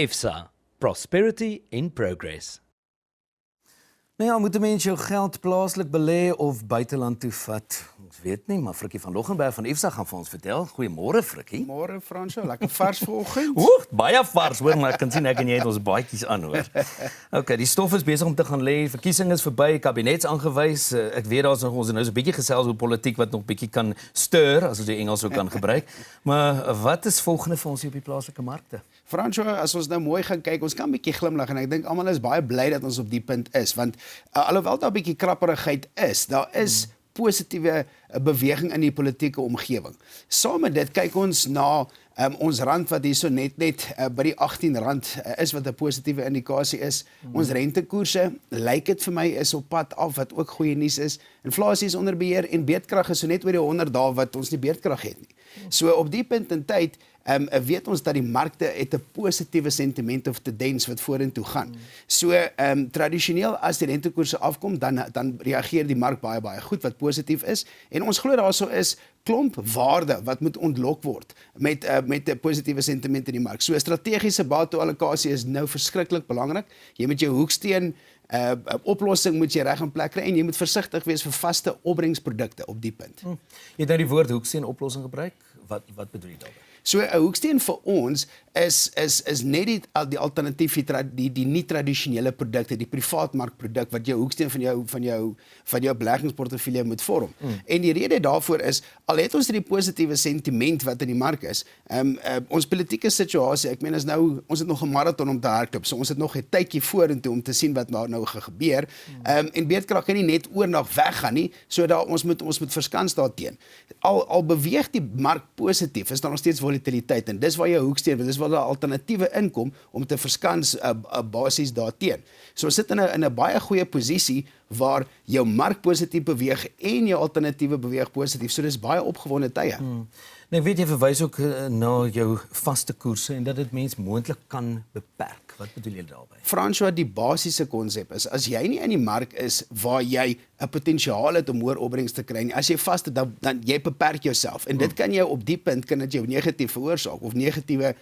IFSA, Prosperity in Progress. Nou ja, moet 'n mens jou geld plaaslik belê of buiteland toe vat? Ons weet nie, maar Frikkie van Loggenberg van IFSA gaan vir ons vertel. Goeiemôre Frikkie. Môre Fransjo, lekker vars vanoggend. Oeg, baie vars hoor, maar ek kan sien ek en jy het ons baadjies aan hoor. Okay, die stof is besig om te gaan lê. Verkiesing is verby, kabinets aangewys. Ek weet daar's nog ons nou so 'n bietjie gesels oor politiek wat nog bietjie kan stir, as ons die Engels sou kan gebruik. Maar wat is volgende vir ons hier op die plaaslike markte? Fransjo, as ons nou mooi gaan kyk, ons kan 'n bietjie glimlag en ek dink almal is baie bly dat ons op die punt is, want alhoewel daar 'n bietjie krapperigheid is, daar is positiewe beweging in die politieke omgewing. Saam met dit kyk ons na ons rand wat hierso net by die R18 is wat 'n positiewe indikasie is. Ons rentekoerse, lyk dit vir my, is op pad af wat ook goeie nuus is. Inflasie is onder beheer en beerdkrag is so net oor die 100 dae wat ons nie beerdkrag het nie. So op die punt in tyd weet ons dat die markte het 'n positiewe sentiment of tendens wat vorentoe gaan. So tradisioneel as die rentekoerse afkom, dan reageer die mark baie goed wat positief is. En ons glo daarso is klomp waarde wat moet ontlok word met 'n positiewe sentiment in die mark. So strategiese bateallokasie is nou verskriklik belangrik. Jy moet jou hoeksteen oplossing moet jy reg in plek kry en jy moet versigtig wees vir vaste opbrengsprodukte op die punt. Jy het nou die woord hoeksteen oplossing gebruik. Wat bedoel jy daarmee? So 'n hoeksteen vir ons is net die alternatief die nie tradisionele produkte, die privaatmarkproduk wat jou hoeksteen van jou beleggingsportefeulje moet vorm. En die rede daarvoor is, al het ons die positiewe sentiment wat in die mark is, ons politieke situasie, ek meen ons het nog 'n marathon om te hardloop, so ons het nog 'n tydjie vorentoe om te sien wat nou gebeur. En beerdkrag kan nie net oornag weggaan nie, so ons moet verskans daarteen. Al beweeg die mark positief, is daar nog steeds volatiliteit en dis waar jou hoeksteen, dis waar daar alternatiewe inkom om te verskans basies daarteen. So ons sit in 'n baie goeie posisie waar jou mark positief beweeg en jou alternatiewe beweeg positief. So dis baie opgewonde tye. Nou weet jy verwys ook na jou vaste koerse en dat dit mens moontlik kan beperk. Wat bedoel jy daarmee? Fransjo, die basiese konsep is, as jy nie in die mark is waar jy 'n potensiaal het om hoër opbrengs te kry nie, as jy vaste, dan jy beperk jouself. En dit kan jou op die punt, kan dit jou negatief veroorsaak of negatiewe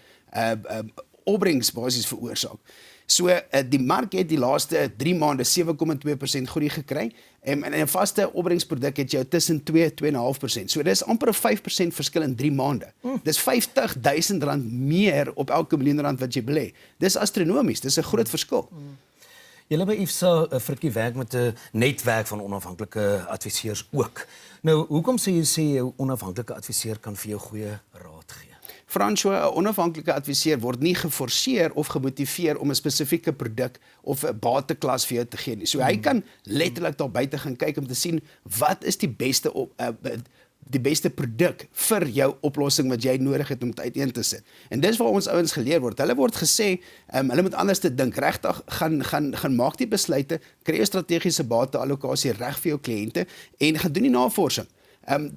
opbrengs basies veroorsaak. So die mark het die laaste 3 maande 7,2% groei gekry en 'n vaste opbrengsproduk het jou tussen 2-2,5%. So dis amper 'n 5% verskil in 3 maande. Dis R50.000 meer op elke R1 miljoen wat jy belê. Dis astronomies, dis 'n groot verskil. Julle by IFSA Frikkie werk met 'n netwerk van onafhanklike adviseurs ook. Nou, hoekom sê jy 'n onafhanklike adviseur kan vir jou goeie raad gee? Fransjo, 'n onafhanklike adviseur word nie geforseer of gemotiveer om 'n spesifieke produk of 'n bateklas vir jou te gee nie. So hy kan letterlik daar buite gaan kyk om te sien wat is die beste produk vir jou oplossing wat jy nodig het om dit uiteen te sit. En dis waar ons ouens geleer word. Hulle word gesê, hulle moet anders te dink. Regtig gaan maak die besluite, kry 'n strategiese bateallokasie reg vir jou kliënte en gaan doen die navorsing.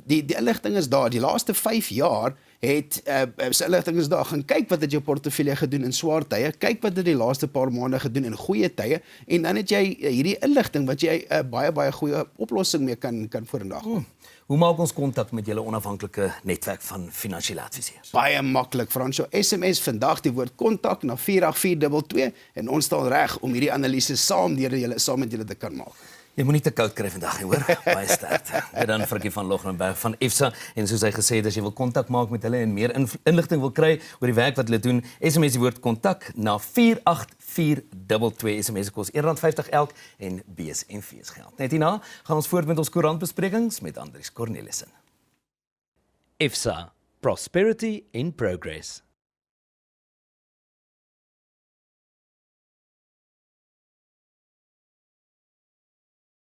Die inligting is daar. Die laaste 5 jaar het inligting is daar. Gaan kyk wat het jou portefeulje gedoen in swaar tye, kyk wat het die laaste paar maande gedoen in goeie tye en dan het jy hierdie inligting wat jy 'n baie goeie oplossing mee kan vorendag kom. Hoe maak ons kontak met julle onafhanklike netwerk van finansiële adviseurs? Baie maklik, Fransjo. SMS vandag die woord kontak na 48422 en ons staan reg om hierdie analise saam met julle te kan maak. Jy moenie te koud kry vandag nie, hoor. Baie sterkte. Dit dan Frikkie van Loggenberg van IFSA en soos hy gesê het, as jy wil kontak maak met hulle en meer inligting wil kry oor die werk wat hulle doen, SMS die woord kontak na 48422. SMS kos R1.50 elk en B's en V's geld. Net hierna gaan ons voort met ons koerantbesprekings met Andries Cornelissen. IFSA, Prosperity in Progress.